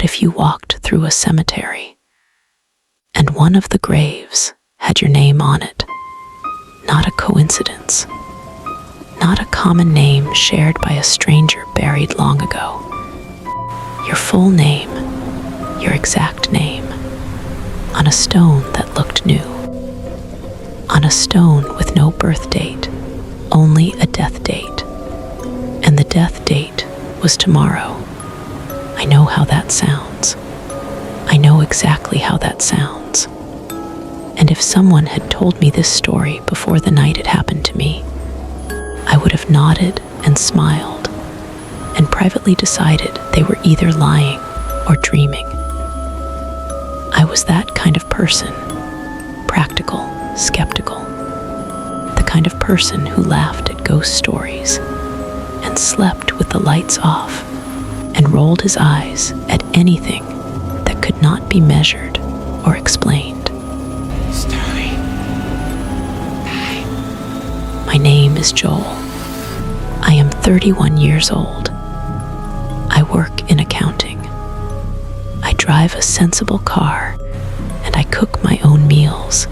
What if you walked through a cemetery and one of the graves had your name on it? Not a coincidence. Not a common name shared by a stranger buried long ago. Your full name, your exact name, on a stone that looked new. On a stone with no birth date, only a death date. And the death date was tomorrow. I know how that sounds. I know exactly how that sounds. And if someone had told me this story before the night it happened to me, I would have nodded and smiled and privately decided they were either lying or dreaming. I was that kind of person, practical, skeptical, the kind of person who laughed at ghost stories and slept with the lights off and rolled his eyes at anything that could not be measured or explained. Story. My name is Joel. I am 31 years old. I work in accounting. I drive a sensible car, and I cook my own meals,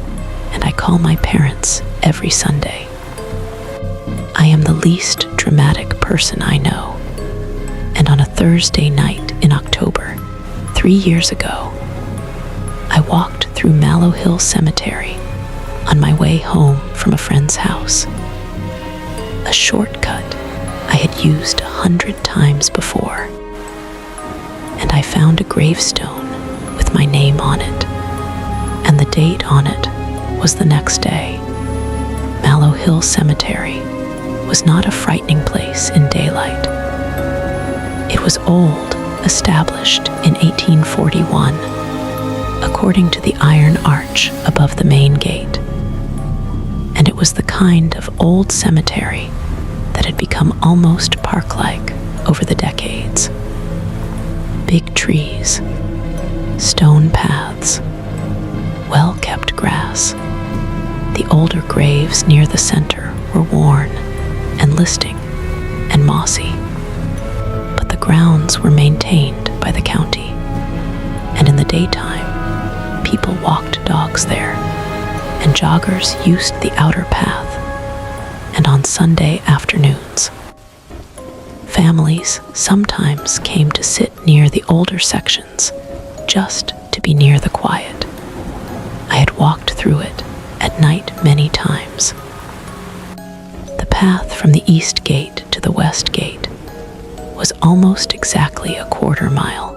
and I call my parents every Sunday. I am the least dramatic person I know, and on a Thursday night in October, 3 years ago, I walked through Mallow Hill Cemetery on my way home from a friend's house. A shortcut I had used 100 times before, and I found a gravestone with my name on it, and the date on it was the next day. Mallow Hill Cemetery was not a frightening place in daylight. It was old, established in 1841, according to the iron arch above the main gate. And it was the kind of old cemetery that had become almost park-like over the decades. Big trees, stone paths, well-kept grass. The older graves near the center were worn and listing and mossy, but the grounds were maintained by the county, and in the daytime, people walked dogs there, and joggers used the outer path, and on Sunday afternoons, families sometimes came to sit near the older sections just to be near the quiet. I had walked through it at night many times. The path from the east gate to the west gate was almost exactly a quarter mile,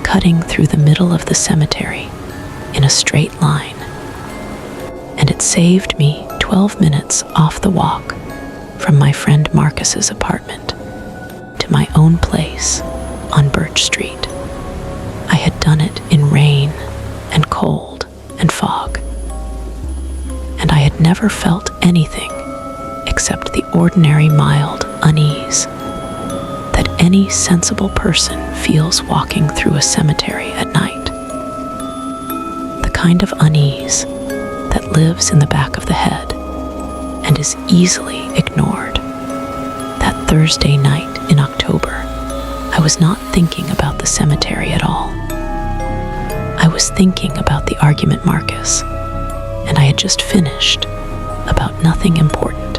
cutting through the middle of the cemetery in a straight line, and it saved me 12 minutes off the walk from my friend Marcus's apartment to my own place on Birch Street. I had done it in rain and cold and fog, and I had never felt anything except the ordinary mild unease that any sensible person feels walking through a cemetery at night. The kind of unease that lives in the back of the head and is easily ignored. That Thursday night in October, I was not thinking about the cemetery at all. I was thinking about the argument Marcus, and I had just finished, about nothing important,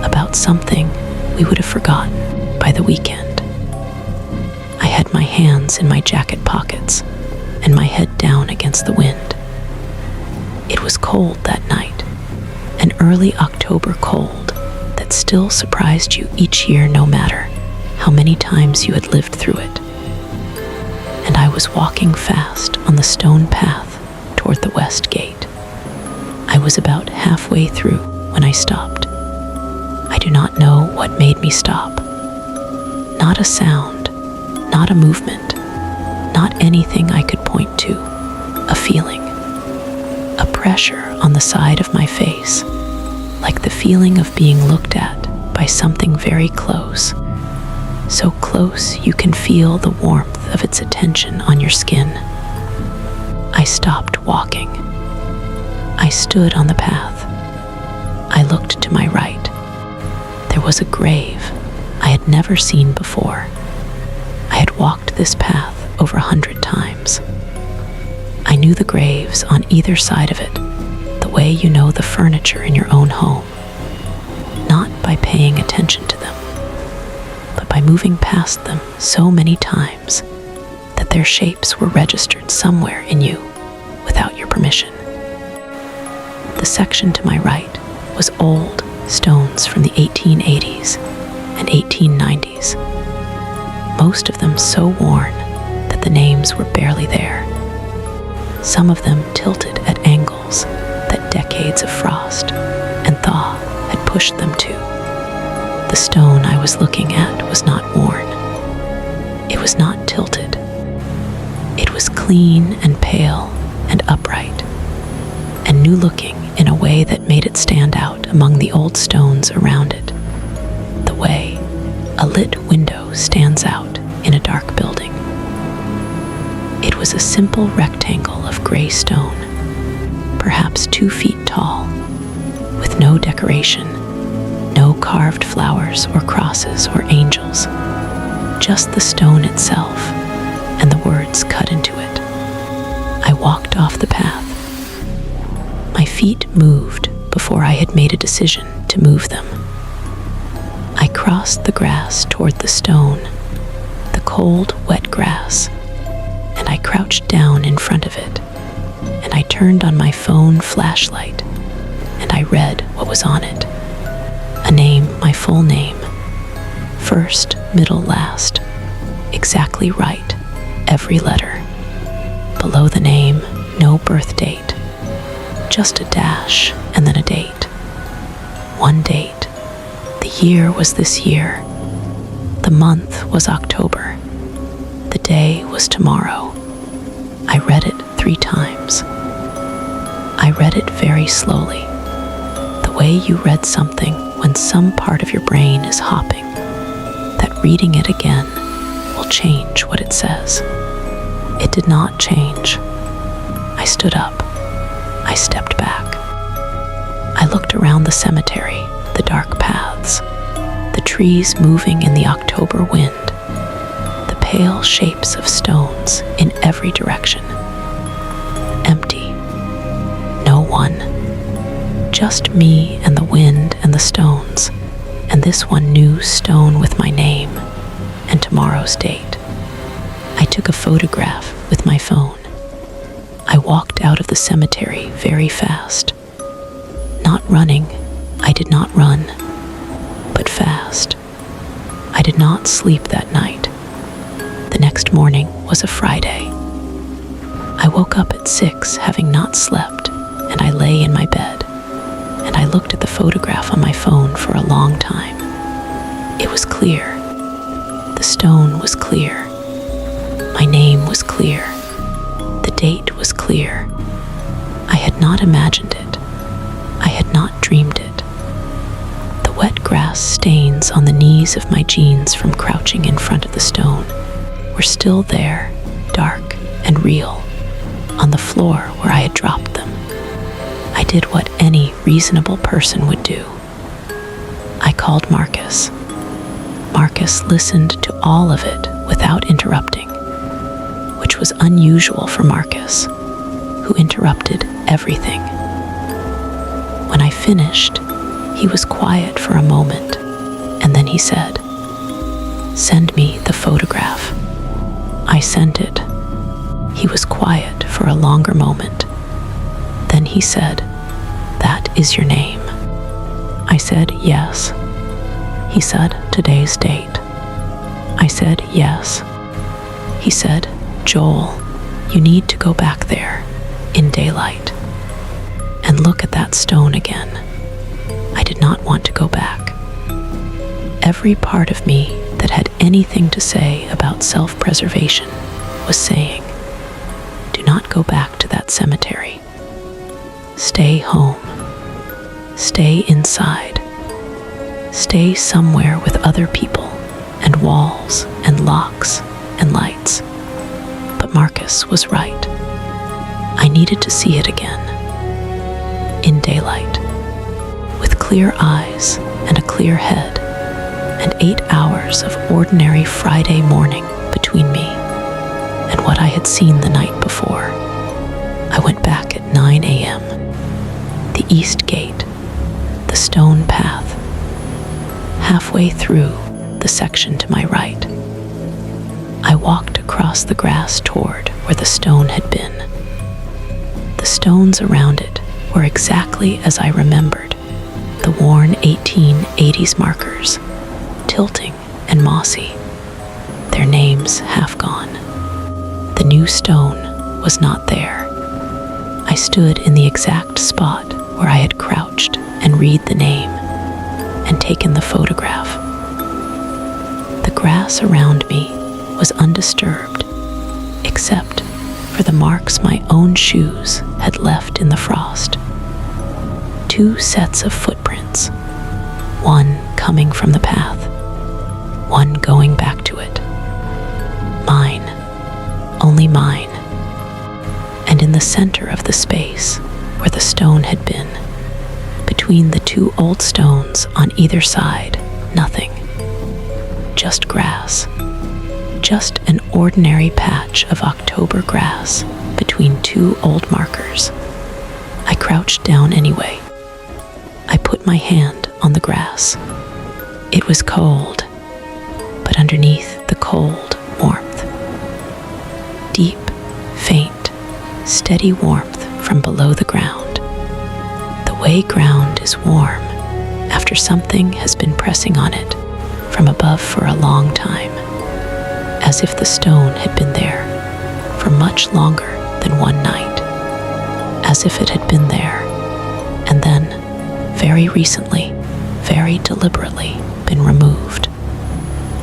about something we would have forgotten by the weekend. I had my hands in my jacket pockets and my head down against the wind. It was cold that night, an early October cold that still surprised you each year no matter how many times you had lived through it. And I was walking fast on the stone path toward the west gate. I was about halfway through when I stopped. I do not know what made me stop. Not a sound, not a movement, not anything I could point to. A feeling, a pressure on the side of my face, like the feeling of being looked at by something very close. So close you can feel the warmth of its attention on your skin. I stopped walking. I stood on the path. I looked to my right. There was a grave I had never seen before. I had walked this path over 100 times. I knew the graves on either side of it, the way you know the furniture in your own home, not by paying attention to them, but by moving past them so many times that their shapes were registered somewhere in you without your permission. The section to my right was old stones from the 1880s and 1890s, most of them so worn that the names were barely there. Some of them tilted at angles that decades of frost and thaw had pushed them to. The stone I was looking at was not worn. It was not tilted. It was clean and pale and upright, and new-looking in a way that made it stand out among the old stones around it, the way a lit window stands out in a dark building. It was a simple rectangle of gray stone, perhaps 2 feet tall, with no decoration, no carved flowers or crosses or angels, just the stone itself and the words cut into it. I walked off the path. My feet moved before I had made a decision to move them. I crossed the grass toward the stone, the cold, wet grass, and I crouched down in front of it, and I turned on my phone flashlight, and I read what was on it. A name, my full name, first, middle, last, exactly right, every letter. Below the name, no birth date, just a dash and then a date. One date. The year was this year. The month was October. The day was tomorrow. I read it 3 times. I read it very slowly, the way you read something when some part of your brain is hopping, that reading it again will change what it says. It did not change. I stood up. I stepped back. I looked around the cemetery, the dark paths, the trees moving in the October wind, the pale shapes of stones in every direction. Empty. No one. Just me and the wind and the stones, and this one new stone with my name and tomorrow's date. I took a photograph with my phone. I walked out of the cemetery very fast. Not running, I did not run, but fast. I did not sleep that night. The next morning was a Friday. I woke up at 6 having not slept, and I lay in my bed, and I looked at the photograph on my phone for a long time. It was clear. The stone was clear. My name was clear. The date was clear. I had not imagined it. I had not dreamed it. The wet grass stains on the knees of my jeans from crouching in front of the stone were still there, dark and real, on the floor where I had dropped them. I did what any reasonable person would do. I called Marcus. Marcus listened to all of it without interrupting, which was unusual for Marcus, who interrupted everything. When I finished, he was quiet for a moment, and then he said, "Send me the photograph." I sent it. He was quiet for a longer moment. Then he said, "That is your name." I said, "Yes." He said, "Today's date." I said, "Yes." He said, "Joel, you need to go back there in daylight and look at that stone again." I did not want to go back. Every part of me that had anything to say about self-preservation was saying, "Do not go back to that cemetery. Stay home. Stay inside. Stay somewhere with other people and walls and locks and lights." But Marcus was right. I needed to see it again. In daylight. With clear eyes and a clear head, and 8 hours of ordinary Friday morning between me, and what I had seen the night before. I went back at 9 a.m. The east gate, the stone path, halfway through the section to my right. I walked across the grass toward where the stone had been. The stones around it were exactly as I remembered, the worn 1880s markers, tilting and mossy, their names half gone. The new stone was not there. I stood in the exact spot where I had crouched and read the name and taken the photograph. The grass around me was undisturbed, except for the marks my own shoes had left in the frost. 2 sets of footprints, one coming from the path, one going back to it. Mine, only mine. And in the center of the space where the stone had been, between the 2 old stones on either side, nothing. Just grass. Just an ordinary patch of October grass between 2 old markers. I crouched down anyway. I put my hand on the grass. It was cold, but underneath the cold, warmth. Deep, faint, steady warmth from below the ground. The way ground is warm after something has been pressing on it from above for a long time, as if the stone had been there for much longer than one night, as if it had been there, and then, very recently, very deliberately, been removed.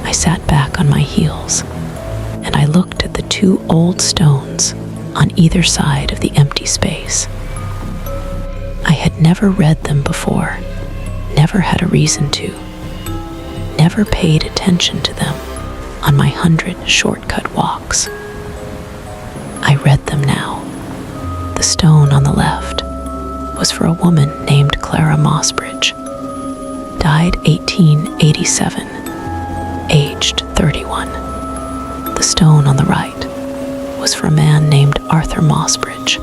I sat back on my heels, and I looked at the 2 old stones on either side of the empty space. I had never read them before, never had a reason to, never paid attention to them on my 100 shortcut walks. I read them now. The stone on the left was for a woman named Clara Mossbridge, died 1887, aged 31. The stone on the right was for a man named Arthur Mossbridge,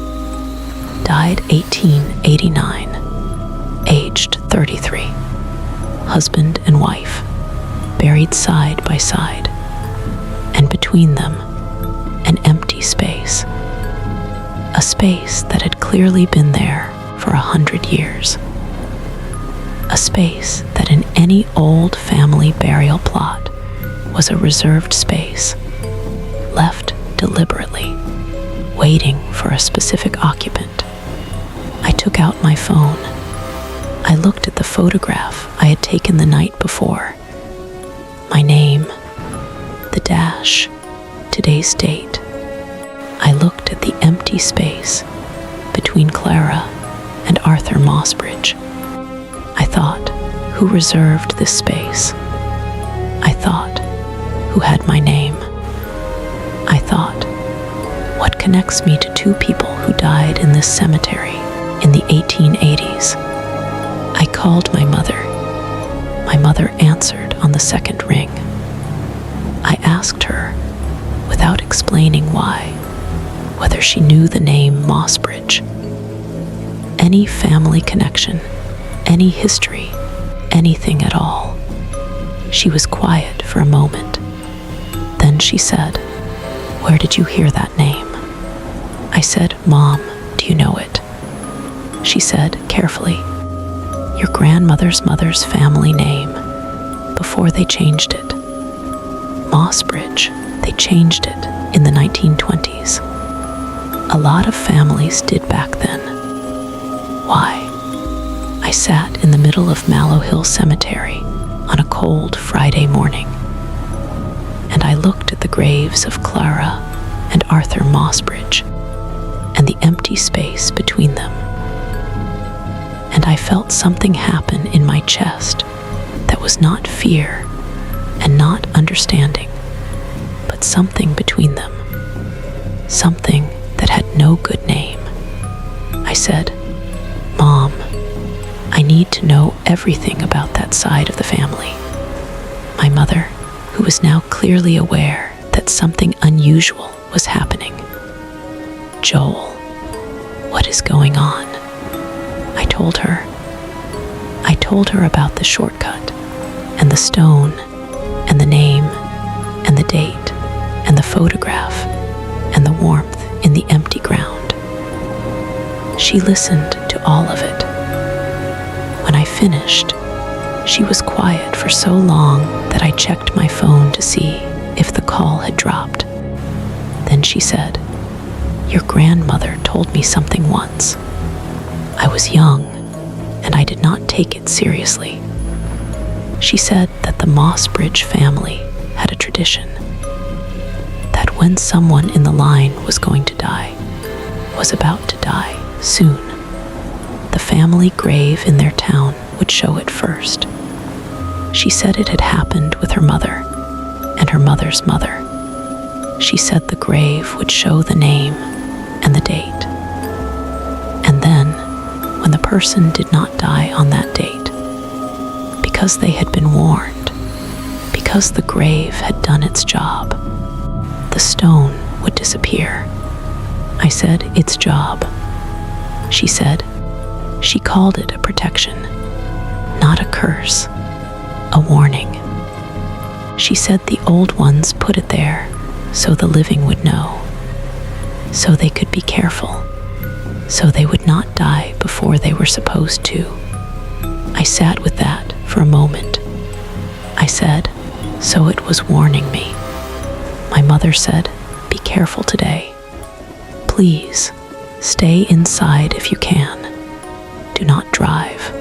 died 1889, aged 33. Husband and wife, buried side by side, and between them, an empty space. A space that had clearly been there for 100 years. A space that in any old family burial plot was a reserved space, left deliberately, waiting for a specific occupant. I took out my phone. I looked at the photograph I had taken the night before. My name, the dash, today's date. I looked at the empty space between Clara and Arthur Mossbridge. I thought, who reserved this space? I thought, who had my name? I thought, what connects me to 2 people who died in this cemetery in the 1880s? I called my mother. My mother answered on the second ring. I asked her, without explaining why, whether she knew the name Mossbridge. Any family connection, any history, anything at all. She was quiet for a moment. Then she said, "Where did you hear that name?" I said, "Mom, do you know it?" She said carefully, "Your grandmother's mother's family name, before they changed it. Mossbridge, they changed it in the 1920s. A lot of families did back then. Why?" I sat in the middle of Mallow Hill Cemetery on a cold Friday morning, and I looked at the graves of Clara and Arthur Mossbridge and the empty space between them. And I felt something happen in my chest that was not fear and not understanding, but something between them, something that had no good name. I said, "Mom, I need to know everything about that side of the family." My mother, who was now clearly aware that something unusual was happening. Joel, what is going on? I told her. I told her about the shortcut, and the stone, and the name, and the date, and the photograph, and the warmth in the empty ground. She listened to all of it. When I finished, she was quiet for so long that I checked my phone to see if the call had dropped. Then she said, "Your grandmother told me something once. I was young, and I did not take it seriously. She said that the Mossbridge family had a tradition that when someone in the line was going to die, was about to die soon, the family grave in their town would show it first. She said it had happened with her mother and her mother's mother. She said the grave would show the name and the date. And then, when the person did not die on that date, because they had been warned, because the grave had done its job, the stone would disappear." I said, "Its job." She said, "She called it a protection, not a curse, a warning. She said the old ones put it there so the living would know, so they could be careful, so they would not die before they were supposed to." I sat with that for a moment. I said, "So it was warning me." My mother said, "Be careful today. Please, stay inside if you can. Do not drive.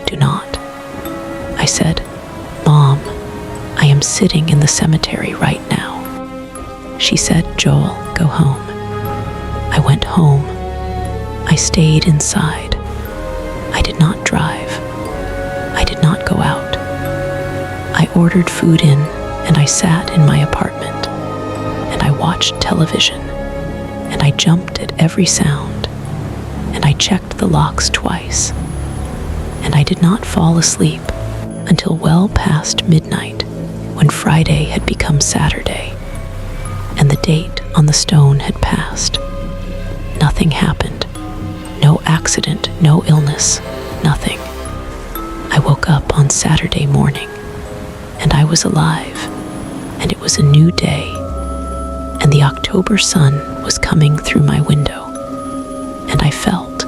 Do not." I said, "Mom, I am sitting in the cemetery right now." She said, "Joel, go home." I went home. I stayed inside. I did not drive. I did not go out. I ordered food in, and I sat in my apartment, and I watched television, and I jumped at every sound, and I checked the locks twice, and I did not fall asleep until well past midnight, when Friday had become Saturday, and the date on the stone had passed. Nothing happened. No accident, no illness, nothing. I woke up on Saturday morning, and I was alive, and it was a new day, and the October sun was coming through my window, and I felt,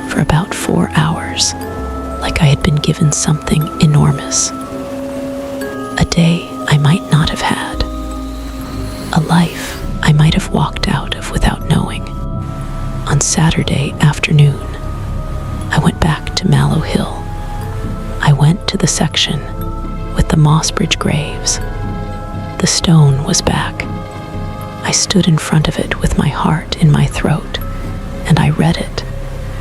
for about 4 hours, like I had been given something enormous. A day I might not have had. A life I might have walked out of without knowing. On Saturday afternoon, I went back to Mallow Hill. I went to the section with the Mossbridge graves. The stone was back. I stood in front of it with my heart in my throat, and I read it,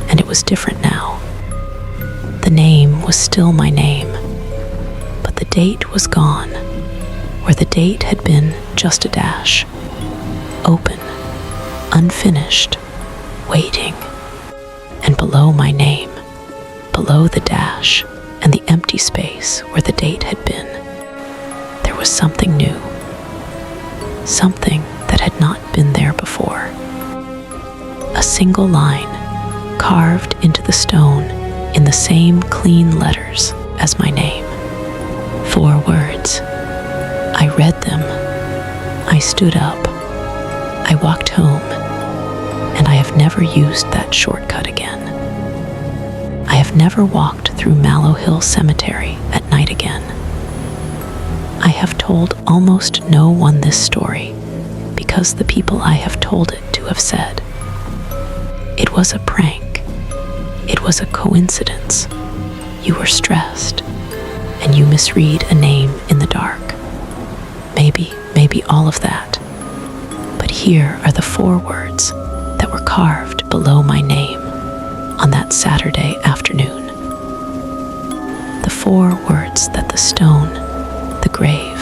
and it was different now. The name was still my name, but the date was gone, where the date had been just a dash. Open, unfinished, waiting. And below my name, below the dash and the empty space where the date had been, there was something new. Something that had not been there before. A single line carved into the stone in the same clean letters as my name. 4 words. I read them. I stood up. I walked home, and I have never used that shortcut again. I have never walked through Mallow Hill Cemetery at night again. I have told almost no one this story because the people I have told it to have said, "It was a prank. It was a coincidence. You were stressed, and you misread a name in the dark." Maybe all of that. But here are the 4 words that were carved below my name on that Saturday afternoon. The 4 words that the stone, the grave,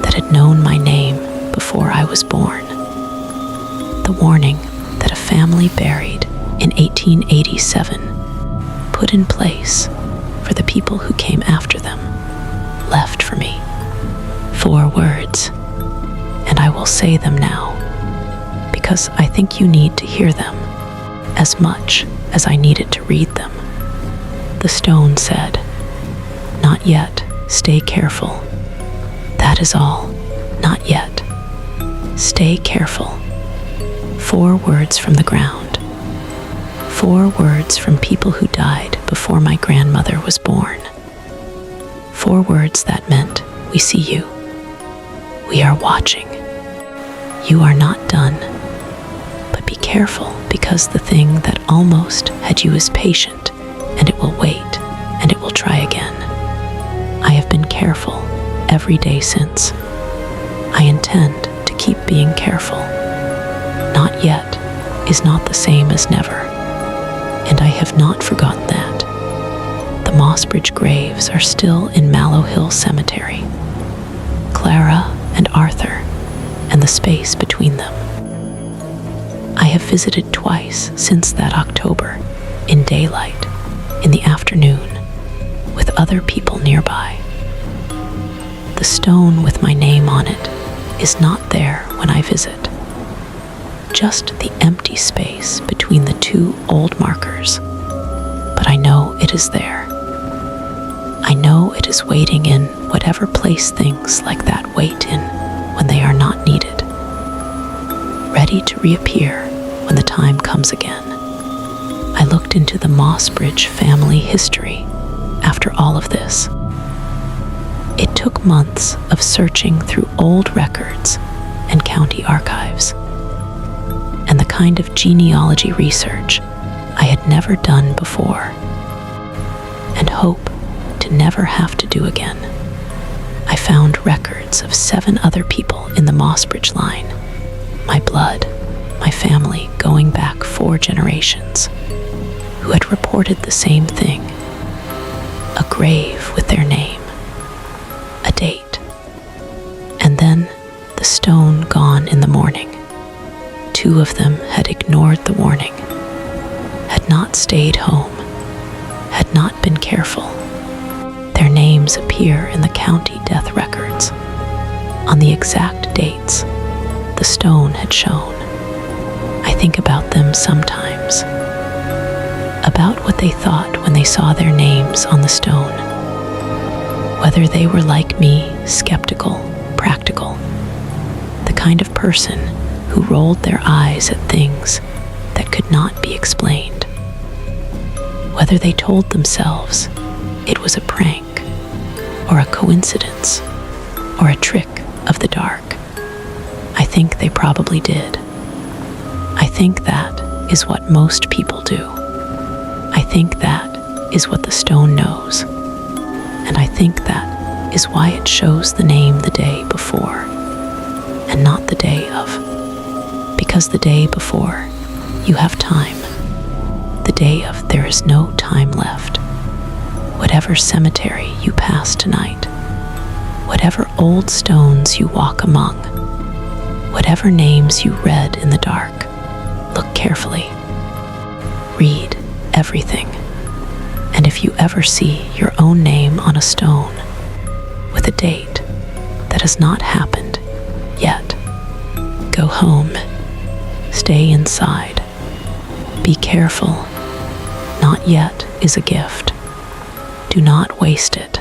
that had known my name before I was born. The warning that a family buried in 1887 put in place for the people who came after them, left for me. 4 words, and I will say them now. because I think you need to hear them as much as I needed to read them. The stone said, "Not yet, stay careful. That is all, not yet. Stay careful." 4 words from the ground. 4 words from people who died before my grandmother was born. 4 words that meant, "We see you. We are watching. You are not done. But be careful, because the thing that almost had you is patient, and it will wait, and it will try again." I have been careful every day since. I intend to keep being careful. Not yet is not the same as never, and I have not forgotten that. The Mossbridge graves are still in Mallow Hill Cemetery. Clara and Arthur, and the space between them. I have visited twice since that October, in daylight, in the afternoon, with other people nearby. The stone with my name on it is not there when I visit. Just the empty space between the 2 old markers. But I know it is there. I know it is waiting in whatever place things like that wait in when they are not needed, ready to reappear when the time comes again. I looked into the Mossbridge family history after all of this. It took months of searching through old records and county archives, and the kind of genealogy research I had never done before, and hope to never have to do again. I found records of 7 other people in the Mossbridge line, my blood, my family going back 4 generations, who had reported the same thing: a grave with their name, a date, and then the stone gone in the morning. 2 of them had ignored the warning, had not stayed home, had not been careful. Their names appear in the county death records, on the exact dates the stone had shown. I think about them sometimes, about what they thought when they saw their names on the stone, whether they were like me, skeptical, practical, the kind of person who rolled their eyes at things that could not be explained, whether they told themselves it was a prank, or a coincidence, or a trick of the dark. I think they probably did. I think that is what most people do. I think that is what the stone knows. And I think that is why it shows the name the day before, and not the day of. Because the day before, you have time. The day of, there is no time left. Whatever cemetery you pass tonight, whatever old stones you walk among, whatever names you read in the dark, look carefully. Read everything. And if you ever see your own name on a stone with a date that has not happened yet, go home. Stay inside. Be careful. Not yet is a gift. Do not waste it.